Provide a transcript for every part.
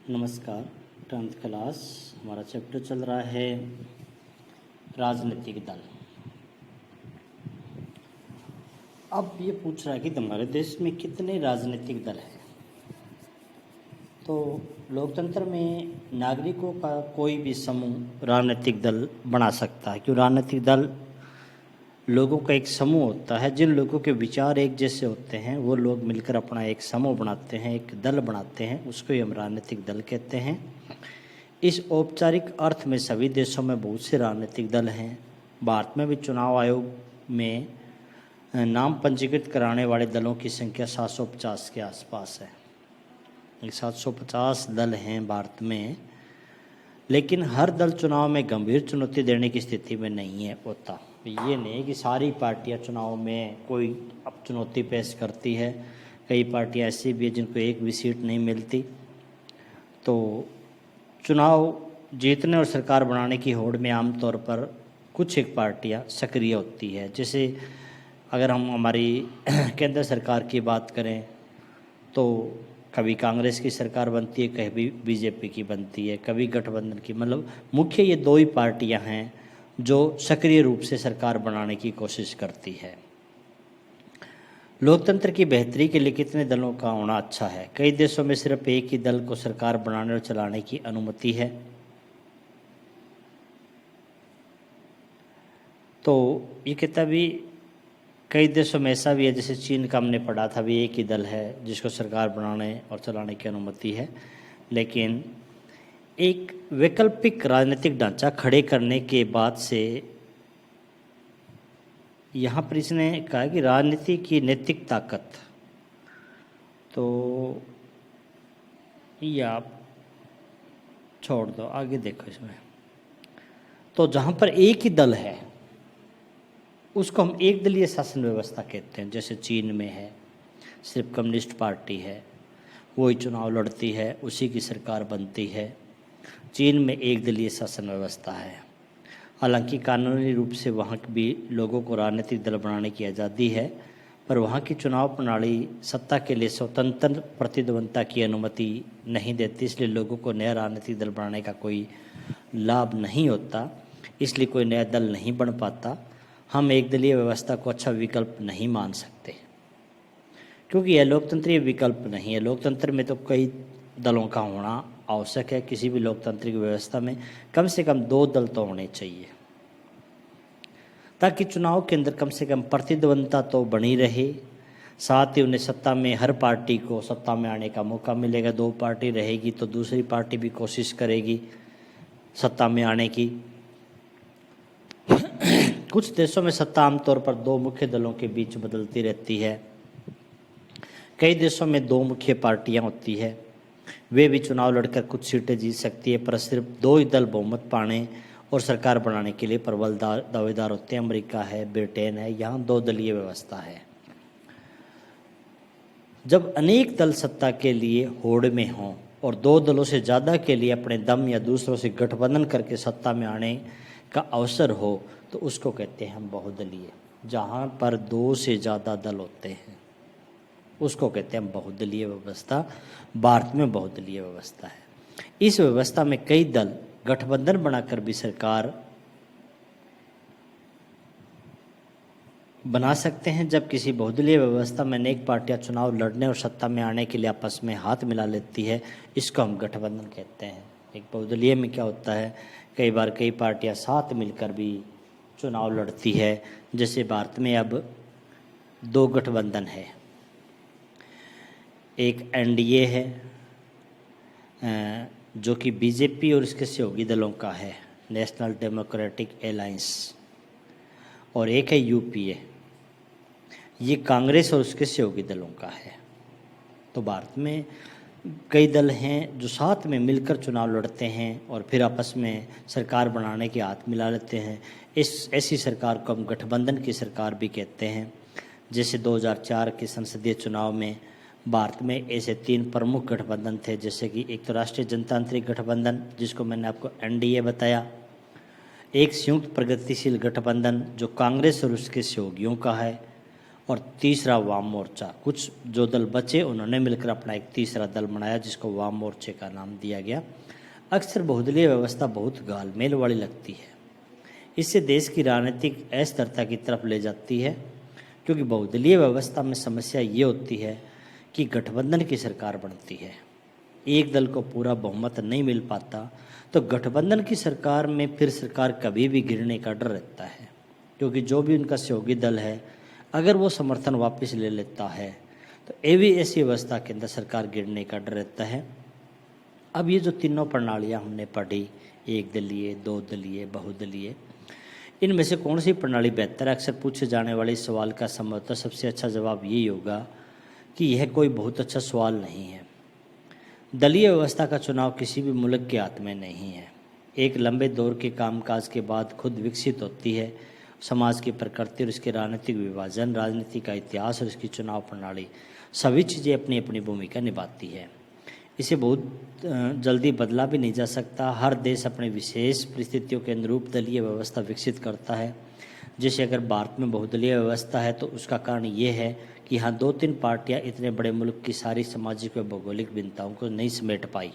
नमस्कार। 10th class हमारा chapter चल रहा है राजनीतिक दल। अब ये पूछ रहा है कि हमारे देश में कितने राजनीतिक दल हैं। तो लोकतंत्र में नागरिकों का कोई भी समूह राजनीतिक दल बना सकता है, क्यों राजनीतिक दल लोगों का एक समूह होता है। जिन लोगों के विचार एक जैसे होते हैं वो लोग मिलकर अपना एक समूह बनाते हैं, एक दल बनाते हैं, उसको ही हम राजनीतिक दल कहते हैं। इस औपचारिक अर्थ में सभी देशों में बहुत से राजनीतिक दल हैं। भारत में भी चुनाव आयोग में नाम पंजीकृत कराने वाले दलों की संख्या 750 के आसपास है। 750 दल हैं भारत में, लेकिन हर दल चुनाव में गंभीर चुनौती देने की स्थिति में नहीं है होता। ये नहीं कि सारी पार्टियां चुनाव में कोई अब चुनौती पेश करती है। कई पार्टियां ऐसी भी है जिनको एक भी सीट नहीं मिलती। तो चुनाव जीतने और सरकार बनाने की होड़ में आमतौर पर कुछ एक पार्टियां सक्रिय होती है। जैसे अगर हम हमारी केंद्र सरकार की बात करें तो कभी कांग्रेस की सरकार बनती है, कभी बीजेपी की बनती है, कभी गठबंधन की। मतलब मुख्य ये दो ही पार्टियां हैं जो सक्रिय रूप से सरकार बनाने की कोशिश करती है। लोकतंत्र की बेहतरी के लिए कितने दलों का होना अच्छा है? कई देशों में सिर्फ एक ही दल को सरकार बनाने और चलाने की अनुमति है। तो ये कहता भी कई देशों में ऐसा भी है, जैसे चीन का हमने पढ़ा था, भी एक ही दल है जिसको सरकार बनाने और चलाने की अनुमति है। लेकिन एक वैकल्पिक राजनीतिक ढांचा खड़े करने के बाद से यहाँ पर इसने कहा कि राजनीति की नैतिक ताकत, तो ये आप छोड़ दो, आगे देखो इसमें। तो जहाँ पर एक ही दल है उसको हम एक दलीय शासन व्यवस्था कहते हैं। जैसे चीन में है, सिर्फ कम्युनिस्ट पार्टी है, वही चुनाव लड़ती है, उसी की सरकार बनती है। चीन में एक दलीय शासन व्यवस्था है। हालांकि कानूनी रूप से वहाँ भी लोगों को राजनीतिक दल बनाने की आज़ादी है, पर वहाँ की चुनाव प्रणाली सत्ता के लिए स्वतंत्र प्रतिद्वंद्विता की अनुमति नहीं देती। इसलिए लोगों को नया राजनीतिक दल बनाने का कोई लाभ नहीं होता, इसलिए कोई नया दल नहीं बन पाता। हम एक दलीय व्यवस्था को अच्छा विकल्प नहीं मान सकते, क्योंकि यह लोकतंत्रीय विकल्प नहीं है। लोकतंत्र में तो कई दलों का होना आवश्यक है। किसी भी लोकतांत्रिक व्यवस्था में कम से कम 2 दल तो होने चाहिए, ताकि चुनाव के अंदर कम से कम प्रतिद्वंद्विता तो बनी रहे। साथ ही उन्हें सत्ता में, हर पार्टी को सत्ता में आने का मौका मिलेगा। 2 पार्टी रहेगी तो दूसरी पार्टी भी कोशिश करेगी सत्ता में आने की। कुछ देशों में सत्ता आमतौर पर 2 मुख्य दलों के बीच बदलती रहती है। कई देशों में 2 मुख्य पार्टियां होती है, वे भी चुनाव लड़कर कुछ सीटें जीत सकती है, पर सिर्फ 2 ही दल बहुमत पाने और सरकार बनाने के लिए प्रबल दावेदार होते हैं। अमेरिका है, ब्रिटेन है, यहाँ 2 दलीय व्यवस्था है। जब अनेक दल सत्ता के लिए होड़ में हों और 2 दलों से ज़्यादा के लिए अपने दम या दूसरों से गठबंधन करके सत्ता में आने का अवसर हो, तो उसको कहते हैं हम बहुदलीय। जहाँ पर 2 से ज़्यादा दल होते हैं उसको कहते हैं बहुदलीय व्यवस्था। भारत में बहुदलीय व्यवस्था है। इस व्यवस्था में कई दल गठबंधन बनाकर भी सरकार बना सकते हैं। जब किसी बहुदलीय व्यवस्था में अनेक पार्टियां चुनाव लड़ने और सत्ता में आने के लिए आपस में हाथ मिला लेती है, इसको हम गठबंधन कहते हैं। एक बहुदलीय में क्या होता है, कई बार कई पार्टियां साथ मिलकर भी चुनाव लड़ती है। जैसे भारत में अब 2 गठबंधन है, एक एनडीए है जो कि बीजेपी और इसके सहयोगी दलों का है, नेशनल डेमोक्रेटिक अलायंस, और एक है यूपीए, ये कांग्रेस और उसके सहयोगी दलों का है। तो भारत में कई दल हैं जो साथ में मिलकर चुनाव लड़ते हैं और फिर आपस में सरकार बनाने के हाथ मिला लेते हैं। ऐसी सरकार को हम गठबंधन की सरकार भी कहते हैं। जैसे 2004 के संसदीय चुनाव में भारत में ऐसे 3 प्रमुख गठबंधन थे, जैसे कि एक तो राष्ट्रीय जनतांत्रिक गठबंधन, जिसको मैंने आपको एनडीए बताया, एक संयुक्त प्रगतिशील गठबंधन जो कांग्रेस और उसके सहयोगियों का है, और तीसरा वाम मोर्चा। कुछ जो दल बचे उन्होंने मिलकर अपना एक तीसरा दल बनाया जिसको वाम मोर्चे का नाम दिया गया। अक्सर बहुदलीय व्यवस्था बहुत घालमेल वाली लगती है। इससे देश की राजनीतिक अस्थिरता की तरफ ले जाती है, क्योंकि बहुदलीय व्यवस्था में समस्या ये होती है कि गठबंधन की सरकार बनती है, एक दल को पूरा बहुमत नहीं मिल पाता, तो गठबंधन की सरकार में फिर सरकार कभी भी गिरने का डर रहता है, क्योंकि जो भी उनका सहयोगी दल है अगर वो समर्थन वापस ले लेता है तो ऐसी व्यवस्था के अंदर सरकार गिरने का डर रहता है। अब ये जो तीनों प्रणालियाँ हमने पढ़ी, एक दलीय, दो दलीय, बहुदलीय, इनमें से कौन सी प्रणाली बेहतर है? अक्सर पूछे जाने वाले इस सवाल का संभवतः सबसे अच्छा जवाब यही होगा कि यह कोई बहुत अच्छा सवाल नहीं है। दलीय व्यवस्था का चुनाव किसी भी मुल्क के हाथ में नहीं है। एक लंबे दौर के कामकाज के बाद खुद विकसित होती है। समाज की प्रकृति और इसके राजनीतिक विभाजन, राजनीति का इतिहास और इसकी चुनाव प्रणाली, सभी चीज़ें अपनी अपनी भूमिका निभाती है। इसे बहुत जल्दी बदला भी नहीं जा सकता। हर देश अपने विशेष परिस्थितियों के अनुरूप दलीय व्यवस्था विकसित करता है। जैसे अगर भारत में बहुदलीय व्यवस्था है तो उसका कारण ये है कि यहाँ 2-3 पार्टियाँ इतने बड़े मुल्क की सारी सामाजिक व भौगोलिक भिन्नताओं को नहीं समेट पाई,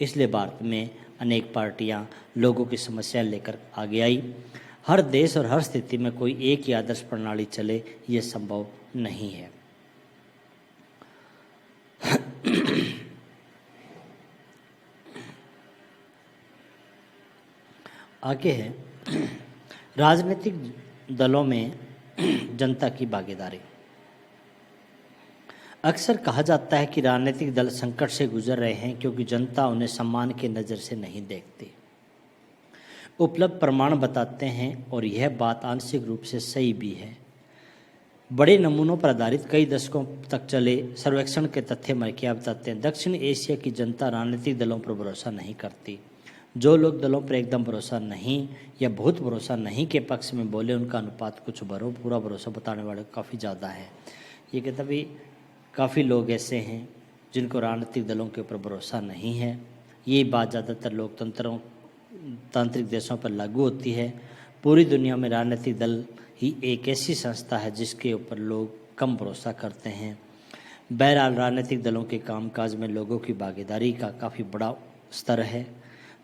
इसलिए भारत में अनेक पार्टियाँ लोगों की समस्या लेकर आगे आई। हर देश और हर स्थिति में कोई एक ही आदर्श प्रणाली चले, ये संभव नहीं है। आगे है राजनीतिक दलों में जनता की भागीदारी। अक्सर कहा जाता है कि राजनीतिक दल संकट से गुजर रहे हैं क्योंकि जनता उन्हें सम्मान की नज़र से नहीं देखती। उपलब्ध प्रमाण बताते हैं और यह बात आंशिक रूप से सही भी है। बड़े नमूनों पर आधारित कई दशकों तक चले सर्वेक्षण के तथ्य में क्या बताते हैं? दक्षिण एशिया की जनता राजनीतिक दलों पर भरोसा नहीं करती। जो लोग दलों पर एकदम भरोसा नहीं या बहुत भरोसा नहीं के पक्ष में बोले, उनका अनुपात कुछ पूरा भरोसा बताने वाले काफ़ी ज़्यादा है। ये कहता भी काफ़ी लोग ऐसे हैं जिनको राजनीतिक दलों के ऊपर भरोसा नहीं है। ये बात ज़्यादातर तांत्रिक देशों पर लागू होती है। पूरी दुनिया में राजनीतिक दल ही एक ऐसी संस्था है जिसके ऊपर लोग कम भरोसा करते हैं। बहरहाल राजनीतिक दलों के कामकाज में लोगों की भागीदारी का काफ़ी बड़ा स्तर है,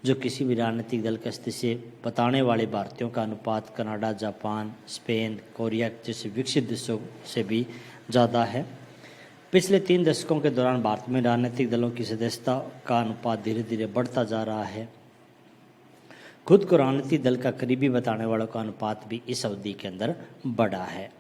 जो किसी भी राजनीतिक दल की स्थिति से बताने वाले भारतीयों का अनुपात कनाडा, जापान, स्पेन, कोरिया जैसे विकसित देशों से भी ज़्यादा है। पिछले 3 दशकों के दौरान भारत में राजनीतिक दलों की सदस्यता का अनुपात धीरे धीरे बढ़ता जा रहा है। खुद को राजनीतिक दल का करीबी बताने वालों का अनुपात भी इस अवधि के अंदर बढ़ा है।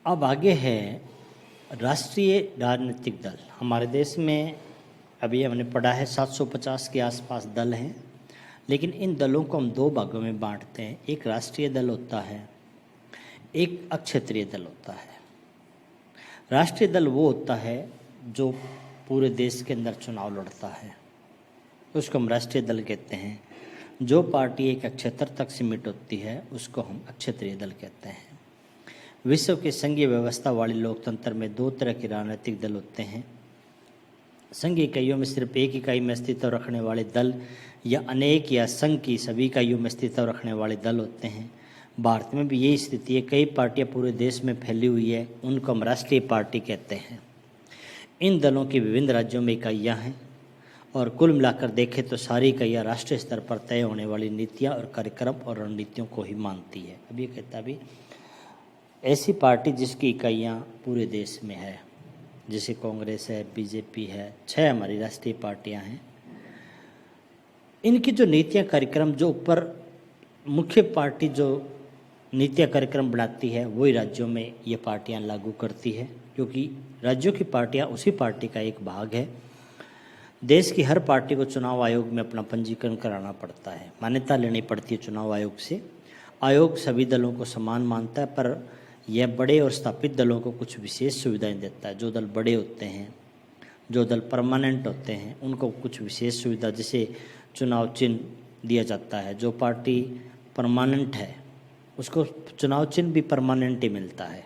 अब आगे है राष्ट्रीय राजनीतिक दल। हमारे देश में अभी हमने पढ़ा है 750 के आसपास दल हैं, लेकिन इन दलों को हम 2 भागों में बांटते हैं। एक राष्ट्रीय दल होता है, एक अक्षेत्रीय दल होता है। राष्ट्रीय दल वो होता है जो पूरे देश के अंदर चुनाव लड़ता है, उसको हम राष्ट्रीय दल कहते हैं। जो पार्टी एक क्षेत्र तक सीमित होती है उसको हम अक्षेत्रीय दल कहते हैं। विश्व के संघीय व्यवस्था वाले लोकतंत्र में 2 तरह के राजनीतिक दल होते हैं। संघ इकाइयों में सिर्फ एक इकाई में अस्तित्व रखने वाले दल या अनेक या संघ की सभी इकाइयों में अस्तित्व रखने वाले दल होते हैं। भारत में भी यही स्थिति है। कई पार्टियां पूरे देश में फैली हुई है, उनको हम राष्ट्रीय पार्टी कहते हैं। इन दलों की विभिन्न राज्यों में इकाइयाँ हैं और कुल मिलाकर देखें तो सारी इकाइयाँ राष्ट्रीय स्तर पर तय होने वाली नीतियाँ और कार्यक्रम और रणनीतियों को ही मानती है। अब ये कहता भी ऐसी पार्टी जिसकी इकाइयाँ पूरे देश में है, जैसे कांग्रेस है, बीजेपी है, 6 हमारी राष्ट्रीय पार्टियां हैं। इनकी जो नीतियाँ कार्यक्रम, जो ऊपर मुख्य पार्टी जो नीतियाँ कार्यक्रम बनाती है वही राज्यों में ये पार्टियां लागू करती है, क्योंकि राज्यों की पार्टियां उसी पार्टी का एक भाग है। देश की हर पार्टी को चुनाव आयोग में अपना पंजीकरण कराना पड़ता है, मान्यता लेनी पड़ती है चुनाव आयोग से। आयोग सभी दलों को समान मानता है, पर यह बड़े और स्थापित दलों को कुछ विशेष सुविधाएं देता है। जो दल बड़े होते हैं, जो दल परमानेंट होते हैं, उनको कुछ विशेष सुविधा, जैसे चुनाव चिन्ह दिया जाता है। जो पार्टी परमानेंट है उसको चुनाव चिन्ह भी परमानेंट ही मिलता है।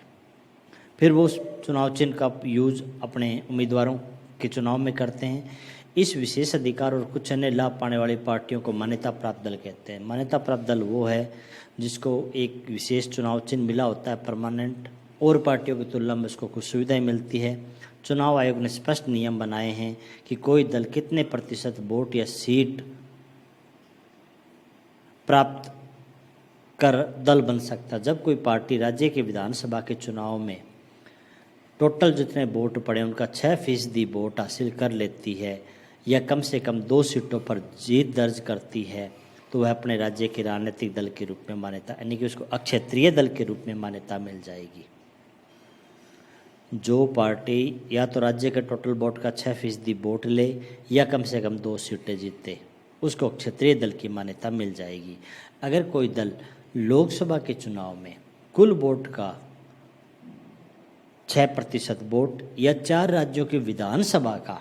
फिर वो उस चुनाव चिन्ह का यूज अपने उम्मीदवारों के चुनाव में करते हैं। इस विशेष अधिकार और कुछ अन्य लाभ पाने वाली पार्टियों को मान्यता प्राप्त दल कहते हैं। मान्यता प्राप्त दल वो है जिसको एक विशेष चुनाव चिन्ह मिला होता है परमानेंट, और पार्टियों की तुलना में उसको कुछ सुविधाएं मिलती है। चुनाव आयोग ने स्पष्ट नियम बनाए हैं कि कोई दल कितने प्रतिशत वोट या सीट प्राप्त कर दल बन सकता। जब कोई पार्टी राज्य के विधानसभा के चुनाव में टोटल जितने वोट पड़े उनका 6% वोट हासिल कर लेती है या कम से कम 2 सीटों पर जीत दर्ज करती है, तो वह अपने राज्य के राजनीतिक दल के रूप में मान्यता, यानी कि उसको अक्षेत्रीय दल के रूप में मान्यता मिल जाएगी। जो पार्टी या तो राज्य के टोटल वोट का 6% वोट ले या कम से कम 2 सीटें जीते, उसको क्षेत्रीय दल की मान्यता मिल जाएगी। अगर कोई दल लोकसभा के चुनाव में कुल वोट का 6% वोट या 4 राज्यों की विधानसभा का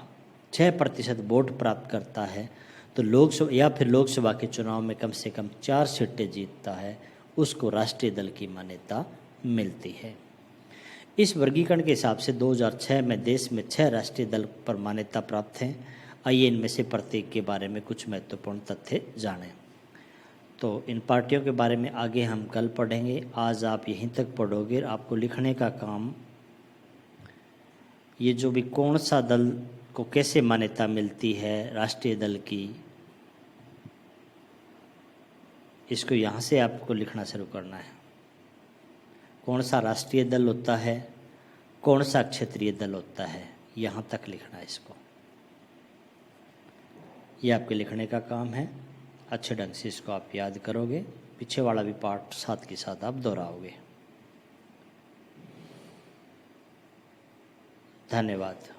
6% वोट प्राप्त करता है, तो लोकसभा के चुनाव में कम से कम 4 सीटें जीतता है, उसको राष्ट्रीय दल की मान्यता मिलती है। इस वर्गीकरण के हिसाब से 2006 में देश में 6 राष्ट्रीय दल पर मान्यता प्राप्त हैं। आइए इनमें से प्रत्येक के बारे में कुछ महत्वपूर्ण तथ्य जानें। तो इन पार्टियों के बारे में आगे हम कल पढ़ेंगे। आज आप यहीं तक पढ़ोगे। आपको लिखने का काम, ये जो भी कौन सा दल को कैसे मान्यता मिलती है राष्ट्रीय दल की, इसको यहाँ से आपको लिखना शुरू करना है। कौन सा राष्ट्रीय दल होता है, कौन सा क्षेत्रीय दल होता है, यहाँ तक लिखना है इसको। ये आपके लिखने का काम है। अच्छे ढंग से इसको आप याद करोगे, पीछे वाला भी पार्ट साथ के साथ आप दोहराओगे। धन्यवाद।